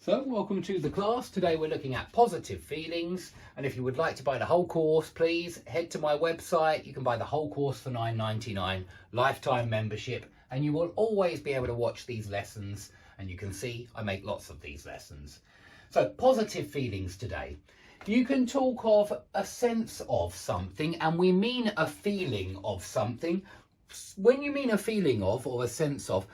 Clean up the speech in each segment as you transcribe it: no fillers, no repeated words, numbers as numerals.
So welcome to the class. Today we're looking at positive feelings, and if you would like to buy the whole course, please head to my website. You can buy the whole course for $9.99, lifetime membership, and you will always be able to watch these lessons, and you can see I make lots of these lessons. So positive feelings today. You can talk of a sense of something, and we mean a feeling of something. When you mean a feeling of or a sense of,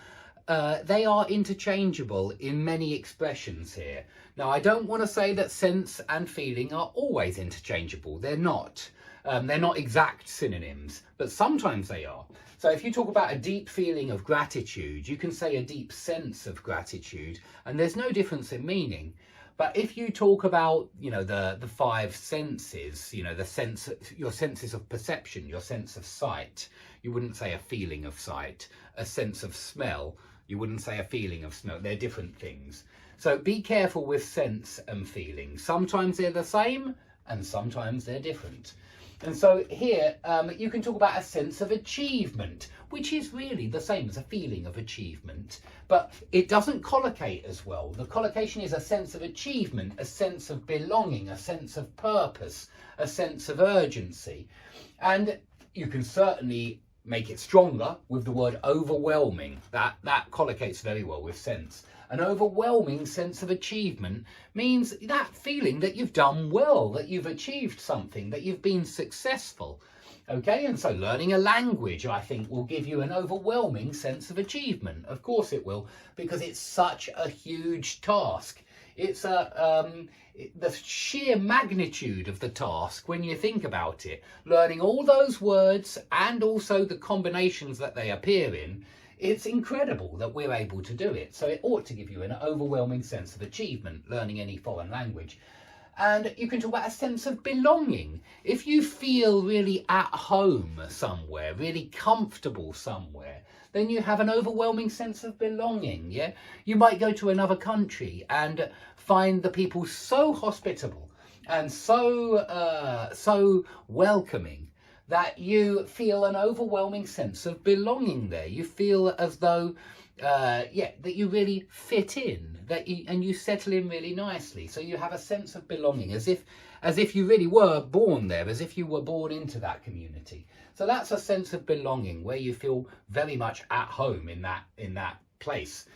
they are interchangeable in many expressions here. Now, I don't want to say that sense and feeling are always interchangeable. They're not. They're not exact synonyms, but sometimes they are. So if you talk about a deep feeling of gratitude, you can say a deep sense of gratitude, and there's no difference in meaning. But if you talk about, the five senses, your senses of perception, your sense of sight, you wouldn't say a feeling of sight. A sense of smell, you wouldn't say a feeling of smell. They're different things. So be careful with sense and feeling. Sometimes they're the same and sometimes they're different. And so here you can talk about a sense of achievement, which is really the same as a feeling of achievement, but it doesn't collocate as well. The collocation is a sense of achievement, a sense of belonging, a sense of purpose, a sense of urgency. And you can certainly make it stronger with the word overwhelming. That collocates very well with sense. An overwhelming sense of achievement means that feeling that you've done well, that you've achieved something, that you've been successful. Okay, and so learning a language, I think, will give you an overwhelming sense of achievement. Of course it will, because it's such a huge task. It's the sheer magnitude of the task when you think about it. Learning all those words and also the combinations that they appear in, it's incredible that we're able to do it. So it ought to give you an overwhelming sense of achievement, learning any foreign language. And you can talk about a sense of belonging. If you feel really at home somewhere, really comfortable somewhere, then you have an overwhelming sense of belonging, yeah? You might go to another country and find the people so hospitable and so welcoming that you feel an overwhelming sense of belonging there. You feel as though, that you really fit in, and you settle in really nicely. So you have a sense of belonging, as if you really were born there, as if you were born into that community. So that's a sense of belonging where you feel very much at home in that place.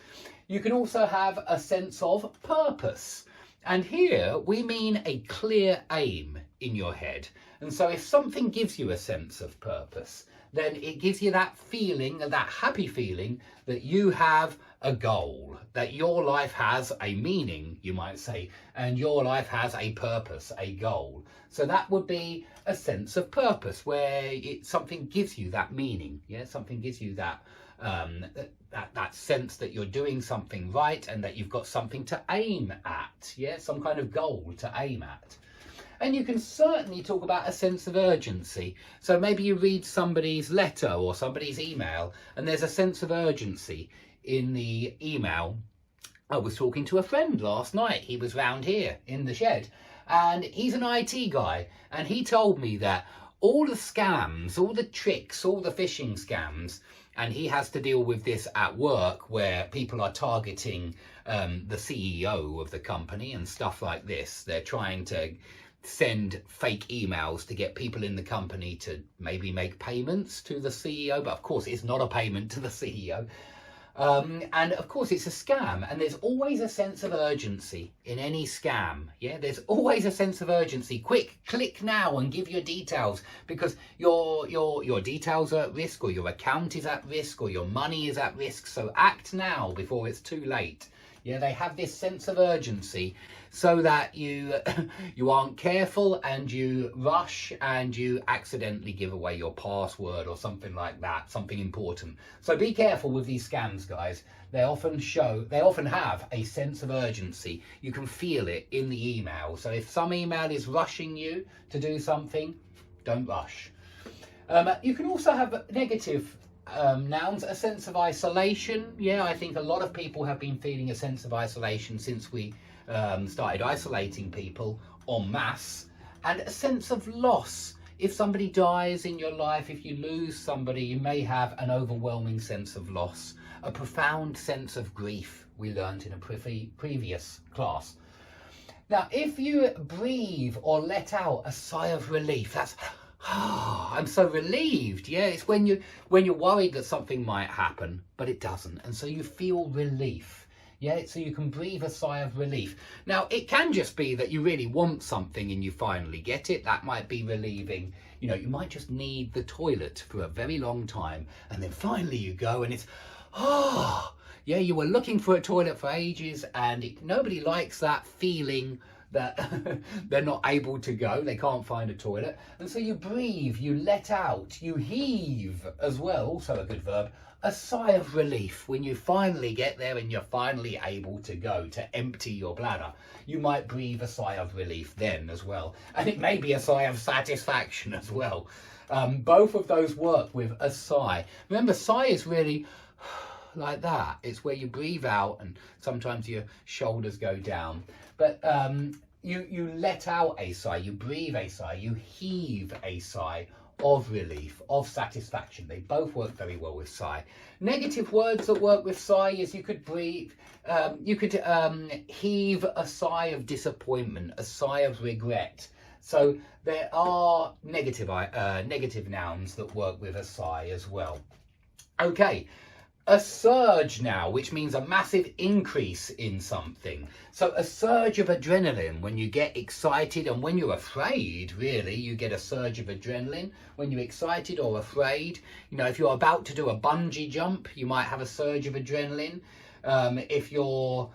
You can also have a sense of purpose. And here we mean a clear aim in your head. And so if something gives you a sense of purpose, then it gives you that feeling, that happy feeling that you have a goal, that your life has a meaning, you might say, and your life has a purpose, a goal. So that would be a sense of purpose where something gives you that meaning. Yeah, something gives you that sense that you're doing something right and that you've got something to aim at. Yeah, some kind of goal to aim at. And you can certainly talk about a sense of urgency. So maybe you read somebody's letter or somebody's email and there's a sense of urgency in the email. I was talking to a friend last night. He was round here in the shed and he's an IT guy. And he told me that all the scams, all the tricks, all the phishing scams, and he has to deal with this at work where people are targeting the CEO of the company and stuff like this. They're trying to send fake emails to get people in the company to maybe make payments to the CEO, but of course it's not a payment to the CEO. And of course it's a scam, and there's always a sense of urgency in any scam. Yeah, there's always a sense of urgency. Quick, click now and give your details, because your details are at risk, or your account is at risk, or your money is at risk. So act now before it's too late. Yeah, they have this sense of urgency so that you aren't careful and you rush and you accidentally give away your password or something like that, something important. So be careful with these scams, guys. They often have a sense of urgency. You can feel it in the email. So if some email is rushing you to do something, don't rush. You can also have negative nouns, a sense of isolation. Yeah, I think a lot of people have been feeling a sense of isolation since we started isolating people en masse, and a sense of loss. If somebody dies in your life, if you lose somebody, you may have an overwhelming sense of loss, a profound sense of grief we learned in a previous class. Now, if you breathe or let out a sigh of relief, that's, I'm so relieved. Yeah, it's when you're worried that something might happen, but it doesn't. And so you feel relief. Yeah, so you can breathe a sigh of relief. Now, it can just be that you really want something and you finally get it. That might be relieving. You know, you might just need the toilet for a very long time. And then finally you go and it's, yeah, you were looking for a toilet for ages, and nobody likes that feeling that they're not able to go, they can't find a toilet. And so you breathe, you let out, you heave as well, also a good verb, a sigh of relief when you finally get there and you're finally able to go, to empty your bladder. You might breathe a sigh of relief then as well. And it may be a sigh of satisfaction as well. Both of those work with a sigh. Remember, sigh is really like that. It's where you breathe out and sometimes your shoulders go down. But you let out a sigh, you breathe a sigh, you heave a sigh of relief, of satisfaction. They both work very well with sigh. Negative words that work with sigh is you could breathe, you could heave a sigh of disappointment, a sigh of regret. So there are negative nouns that work with a sigh as well. Okay. A surge now, which means a massive increase in something. So a surge of adrenaline when you get excited, and when you're afraid, really, you get a surge of adrenaline. When you're excited or afraid, you know, if you're about to do a bungee jump, you might have a surge of adrenaline. If you're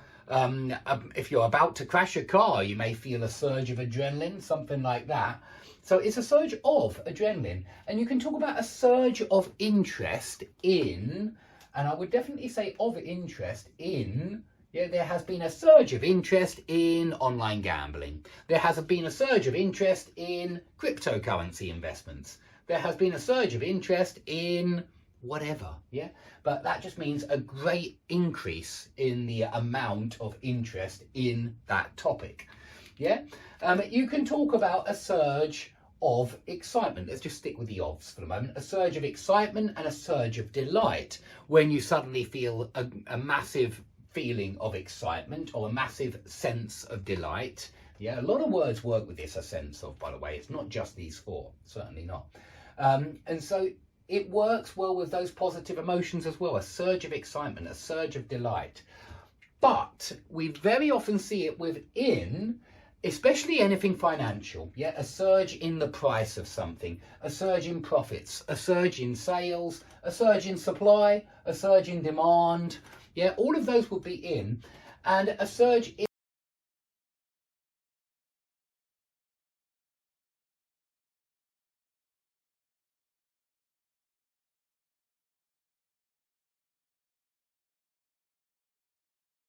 about to crash a car, you may feel a surge of adrenaline, something like that. So it's a surge of adrenaline. And you can talk about a surge of interest in, and I would definitely say of interest in, yeah, there has been a surge of interest in online gambling. There has been a surge of interest in cryptocurrency investments. There has been a surge of interest in whatever, yeah? But that just means a great increase in the amount of interest in that topic, yeah? You can talk about a surge of excitement. Let's just stick with the ofs for the moment. A surge of excitement and a surge of delight when you suddenly feel a massive feeling of excitement or a massive sense of delight. Yeah, a lot of words work with this, a sense of, by the way. It's not just these four, certainly not. And so it works well with those positive emotions as well. A surge of excitement, a surge of delight. But we very often see it within, especially anything financial, yeah, a surge in the price of something, a surge in profits, a surge in sales, a surge in supply, a surge in demand, yeah, all of those will be in, and a surge in